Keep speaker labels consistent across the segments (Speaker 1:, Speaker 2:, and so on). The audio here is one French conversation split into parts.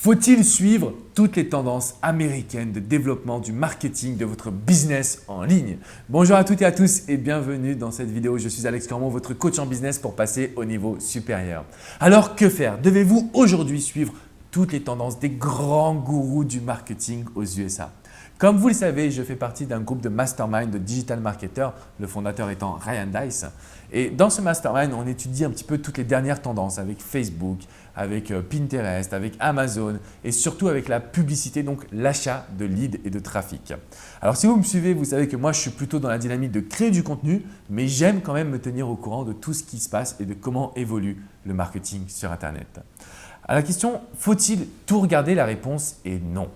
Speaker 1: Faut-il suivre toutes les tendances américaines de développement du marketing de votre business en ligne? Bonjour à toutes et à tous et bienvenue dans cette vidéo. Je suis Alex Cormon, votre coach en business pour passer au niveau supérieur. Alors que faire? Devez-vous aujourd'hui suivre toutes les tendances des grands gourous du marketing aux USA? Comme vous le savez, je fais partie d'un groupe de mastermind de digital marketeurs, le fondateur étant Ryan Deiss. Et dans ce mastermind, on étudie un petit peu toutes les dernières tendances avec Facebook, avec Pinterest, avec Amazon et surtout avec la publicité, donc l'achat de leads et de trafic. Alors si vous me suivez, vous savez que moi je suis plutôt dans la dynamique de créer du contenu, mais j'aime quand même me tenir au courant de tout ce qui se passe et de comment évolue le marketing sur Internet. À la question « Faut-il tout regarder ?» La réponse est non.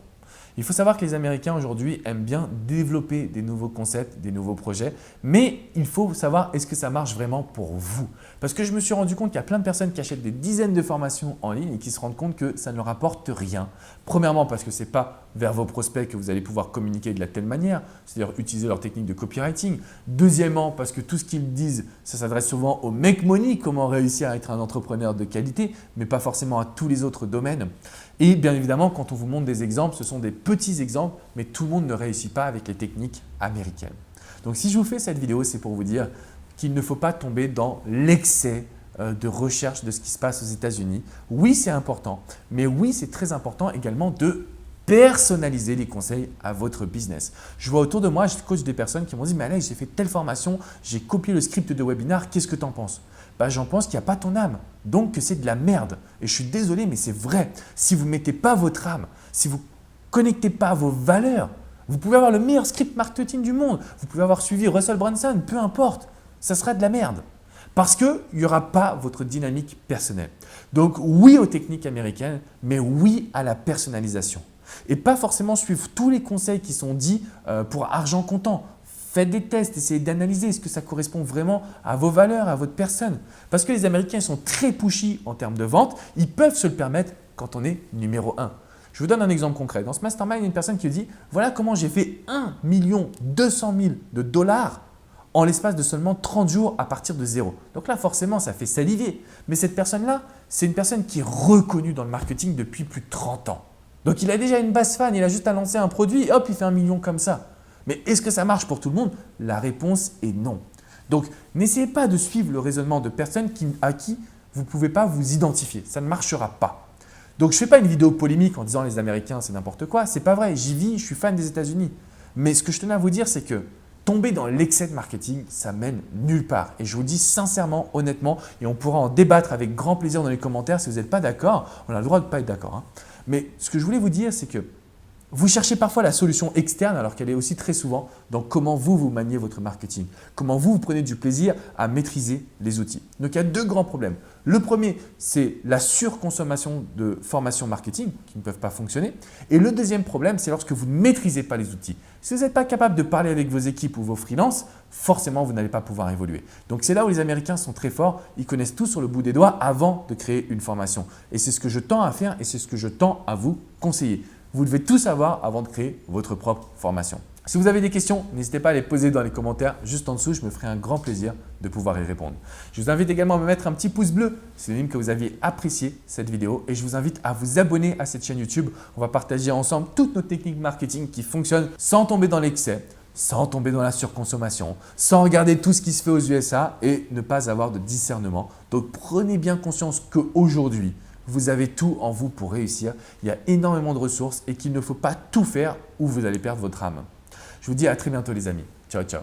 Speaker 1: Il faut savoir que les Américains aujourd'hui aiment bien développer des nouveaux concepts, des nouveaux projets, mais il faut savoir est-ce que ça marche vraiment pour vous. Parce que je me suis rendu compte qu'il y a plein de personnes qui achètent des dizaines de formations en ligne et qui se rendent compte que ça ne leur apporte rien. Premièrement parce que ce n'est pas vers vos prospects que vous allez pouvoir communiquer de la telle manière, c'est-à-dire utiliser leur technique de copywriting. Deuxièmement parce que tout ce qu'ils disent, ça s'adresse souvent au make money, comment réussir à être un entrepreneur de qualité, mais pas forcément à tous les autres domaines. Et bien évidemment, quand on vous montre des exemples, ce sont des petits exemples, mais tout le monde ne réussit pas avec les techniques américaines. Donc si je vous fais cette vidéo, c'est pour vous dire qu'il ne faut pas tomber dans l'excès de recherche de ce qui se passe aux États-Unis. Oui, c'est important, mais oui, c'est très important également de personnaliser les conseils à votre business. Je vois autour de moi, je coach des personnes qui m'ont dit « Mais Alex, j'ai fait telle formation, j'ai copié le script de webinar, qu'est-ce que tu en penses ?» J'en pense qu'il n'y a pas ton âme, donc que c'est de la merde. Et je suis désolé, mais c'est vrai. Si vous ne mettez pas votre âme, si vous ne connectez pas vos valeurs, vous pouvez avoir le meilleur script marketing du monde, vous pouvez avoir suivi Russell Brunson, peu importe, ça sera de la merde. Parce qu'il n'y aura pas votre dynamique personnelle. Donc oui aux techniques américaines, mais oui à la personnalisation. Et pas forcément suivre tous les conseils qui sont dits pour argent comptant. Faites des tests, essayez d'analyser est-ce que ça correspond vraiment à vos valeurs, à votre personne. Parce que les Américains sont très pushy en termes de vente, ils peuvent se le permettre quand on est numéro 1. Je vous donne un exemple concret. Dans ce mastermind, il y a une personne qui dit « Voilà comment j'ai fait 1 200 000 $ en l'espace de seulement 30 jours à partir de zéro. » Donc là, forcément, ça fait saliver. Mais cette personne-là, c'est une personne qui est reconnue dans le marketing depuis plus de 30 ans. Donc il a déjà une base fan, il a juste à lancer un produit et hop, il fait 1 million comme ça. Mais est-ce que ça marche pour tout le monde? La réponse est non. Donc, n'essayez pas de suivre le raisonnement de personnes à qui vous ne pouvez pas vous identifier. Ça ne marchera pas. Donc, je ne fais pas une vidéo polémique en disant les Américains, c'est n'importe quoi. Ce n'est pas vrai. J'y vis, je suis fan des États-Unis. Mais ce que je tenais à vous dire, c'est que tomber dans l'excès de marketing, ça mène nulle part. Et je vous le dis sincèrement, honnêtement, et on pourra en débattre avec grand plaisir dans les commentaires si vous n'êtes pas d'accord. On a le droit de ne pas être d'accord. Mais ce que je voulais vous dire, c'est que vous cherchez parfois la solution externe alors qu'elle est aussi très souvent dans comment vous maniez votre marketing, comment vous prenez du plaisir à maîtriser les outils. Donc, il y a deux grands problèmes. Le premier, c'est la surconsommation de formations marketing qui ne peuvent pas fonctionner. Et le deuxième problème, c'est lorsque vous ne maîtrisez pas les outils. Si vous n'êtes pas capable de parler avec vos équipes ou vos freelances, forcément, vous n'allez pas pouvoir évoluer. Donc, c'est là où les Américains sont très forts. Ils connaissent tout sur le bout des doigts avant de créer une formation. Et c'est ce que je tends à faire et c'est ce que je tends à vous conseiller. Vous devez tout savoir avant de créer votre propre formation. Si vous avez des questions, n'hésitez pas à les poser dans les commentaires juste en dessous. Je me ferai un grand plaisir de pouvoir y répondre. Je vous invite également à me mettre un petit pouce bleu, synonyme que vous aviez apprécié cette vidéo. Et je vous invite à vous abonner à cette chaîne YouTube. On va partager ensemble toutes nos techniques marketing qui fonctionnent sans tomber dans l'excès, sans tomber dans la surconsommation, sans regarder tout ce qui se fait aux USA et ne pas avoir de discernement. Donc, prenez bien conscience qu'aujourd'hui, vous avez tout en vous pour réussir. Il y a énormément de ressources et qu'il ne faut pas tout faire ou vous allez perdre votre âme. Je vous dis à très bientôt les amis. Ciao, ciao.